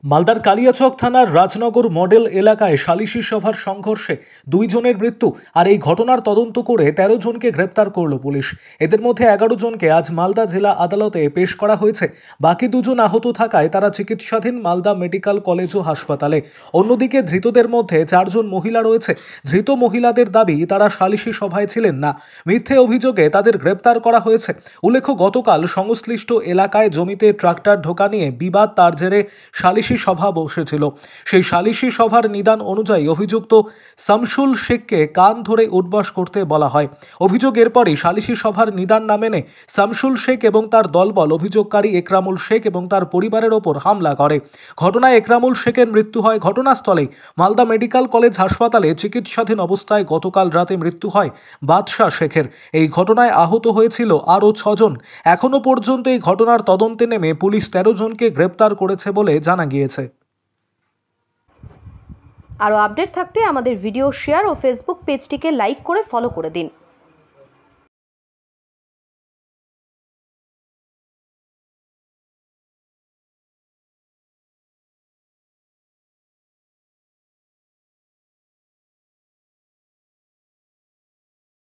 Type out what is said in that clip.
মালদার কালিয়াচক থানার রাজনগর মডেল এলাকায় সালিশি সভার সংঘর্ষে 2 জনের মৃত্যু। আর এই ঘটনার তদন্ত করে 13 জনকে গ্রেপ্তার করল পুলিশ। এদের মধ্যে 11 জনকে আজ মালদা জেলা আদালতে পেশ করা হয়েছে। বাকি 2 জন আহত থাকায় তারা চিকিৎসাধীন মালদা মেডিকেল কলেজ ও হাসপাতালে। অন্যদিকে ধৃতদের মধ্যে 4 জন মহিলা রয়েছে। ধৃত মহিলাদের দাবি তারা সালিশি সভায় ছিলেন না। মিথ্যে অভিযোগে তাদের গ্রেপ্তার করা হয়েছে। উল্লেখ্য, গতকাল সংশ্লিষ্ট এলাকায় জমিতে ট্রাক্টর ঢোকা নিয়ে বিবাদ, তার জেরে সালিশি সভা বসেছিল। সেই সালিশি সভার নিদান অনুযায়ী অভিযুক্ত শামসুল শেখকে কান ধরে উঠবাস করতে বলা হয়। অভিযোগ এরপরই সালিশি সভার নিদান না মেনে শামসুল শেখ এবং তার দলবল অভিযোগকারী একরামুল শেখ এবং তার পরিবারের ওপর হামলা করে। ঘটনায় একরামুল শেখের মৃত্যু হয় ঘটনাস্থলেই। মালদা মেডিকেল কলেজ হাসপাতালে চিকিৎসাধীন অবস্থায় গতকাল রাতে মৃত্যু হয় বাদশাহ শেখের। এই ঘটনায় আহত হয়েছিল আরও 6 জন। এখনো পর্যন্ত এই ঘটনার তদন্তে নেমে পুলিশ 13 জনকে গ্রেপ্তার করেছে বলে জানা গিয়েছে। আরও আপডেট থাকতে আমাদের ভিডিও শেয়ার ও ফেসবুক পেজটিকে লাইক করে ফলো করে দিন।